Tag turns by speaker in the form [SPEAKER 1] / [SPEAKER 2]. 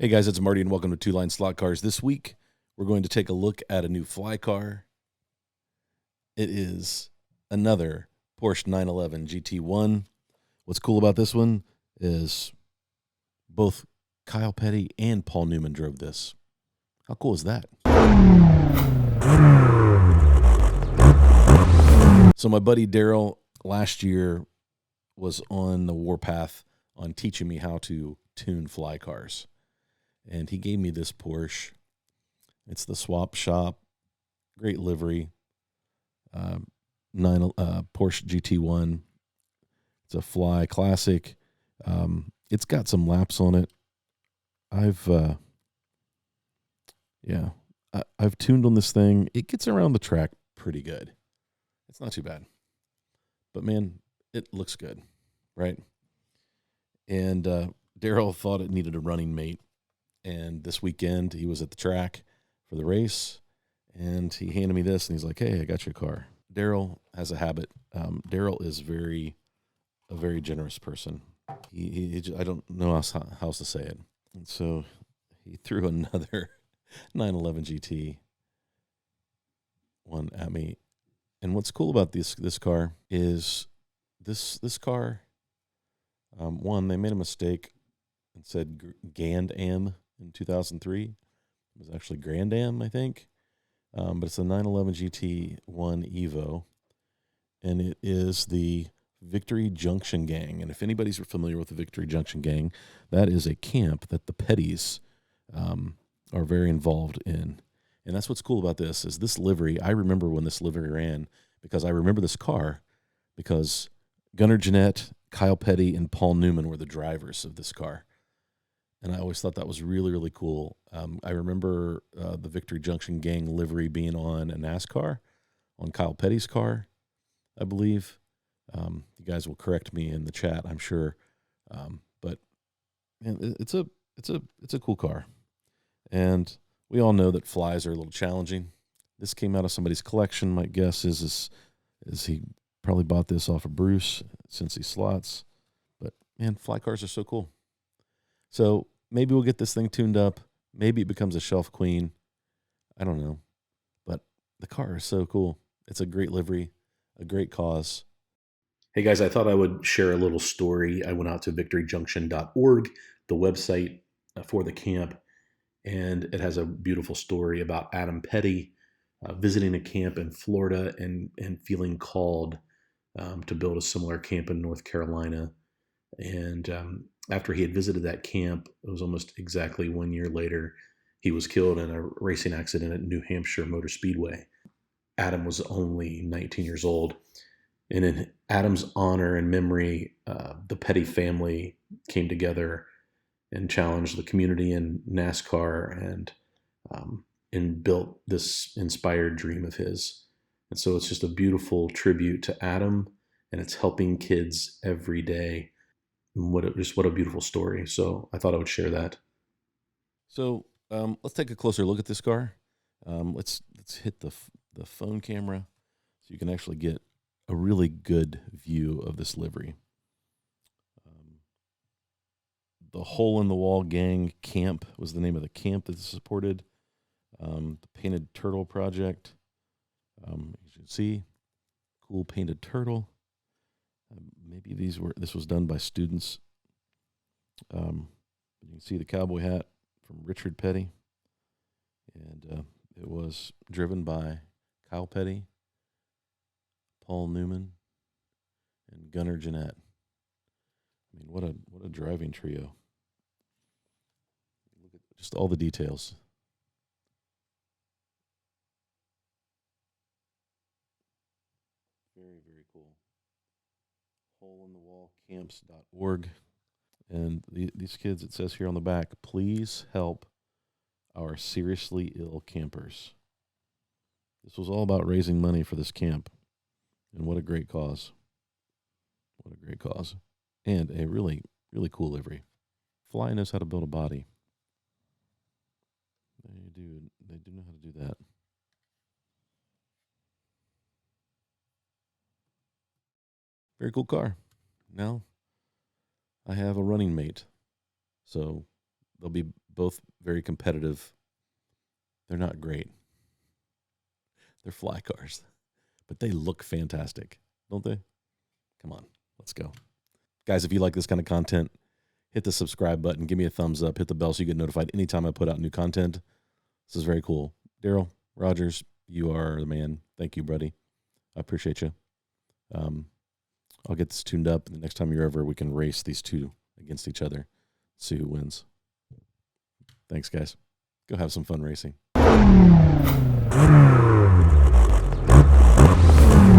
[SPEAKER 1] Hey guys, it's Marty and welcome to Two Line Slot Cars. This week, we're going to take a look at a new fly car. It is another Porsche 911 GT1. What's cool about this one is both Kyle Petty and Paul Newman drove this. How cool is that? So my buddy Darrell last year was on the warpath on teaching me how to tune fly cars. And he gave me this Porsche. It's the Swap Shop, great livery, Porsche GT1. It's a Fly classic. It's got some laps on it. I've tuned on this thing. It gets around the track pretty good. It's not too bad, but man, it looks good, right? And Darrell thought it needed a running mate. And this weekend, he was at the track for the race, and he handed me this, and he's like, "Hey, I got your car." Darrell has a habit. Darrell is a very generous person. He I don't know how else to say it. And so he threw another 911 GT one at me. And what's cool about this car is this car. One, they made a mistake and said Grand Am in 2003. It was actually Grand Am, I think. But it's a 911 GT1 Evo, and it is the Victory Junction gang. And if anybody's familiar with the Victory Junction gang, that is a camp that the Pettys are very involved in. And that's what's cool about this is this livery. I remember when this livery ran because I remember this car because Gunnar Jeanette, Kyle Petty, and Paul Newman were the drivers of this car. And I always thought that was really, really cool. I remember the Victory Junction gang livery being on a NASCAR, on Kyle Petty's car, I believe. You guys will correct me in the chat, I'm sure. But man, it's a cool car. And we all know that flies are a little challenging. This came out of somebody's collection. My guess is he probably bought this off of Bruce since he slots. But man, fly cars are so cool. So maybe we'll get this thing tuned up. Maybe it becomes a shelf queen. I don't know. But the car is so cool. It's a great livery, a great cause. Hey guys, I thought I would share a little story. I went out to victoryjunction.org, the website for the camp, and it has a beautiful story about Adam Petty visiting a camp in Florida and feeling called to build a similar camp in North Carolina. And after he had visited that camp, it was almost exactly 1 year later, he was killed in a racing accident at New Hampshire Motor Speedway. Adam was only 19 years old. And in Adam's honor and memory, the Petty family came together and challenged the community in NASCAR and built this inspired dream of his. And so it's just a beautiful tribute to Adam, and it's helping kids every day. What a beautiful story. So I thought I would share that. So let's take a closer look at this car. Let's hit the phone camera so you can actually get a really good view of this livery. The Hole in the Wall Gang Camp was the name of the camp that supported the Painted Turtle Project. As you can see, cool painted turtle. Maybe this was done by students. You can see the cowboy hat from Richard Petty, and it was driven by Kyle Petty, Paul Newman, and Gunnar Jeanette. I mean, what a driving trio! Look at just all the details. Very, very cool. holeinthewallcamps.org. And these kids, it says here on the back, please help our seriously ill campers. This was all about raising money for this camp. And what a great cause. What a great cause. And a really, really cool livery. Fly knows how to build a body. They do know how to do that. Very cool car. Now, I have a running mate. So there'll be both very competitive. They're not great. They're fly cars, but they look fantastic, don't they? Come on, let's go. Guys, if you like this kind of content, hit the subscribe button, give me a thumbs up, hit the bell so you get notified anytime I put out new content. This is very cool. Darrell Rogers, you are the man. Thank you, buddy. I appreciate you. I'll get this tuned up. The next time you're over, we can race these two against each other, see who wins. Thanks, guys. Go have some fun racing.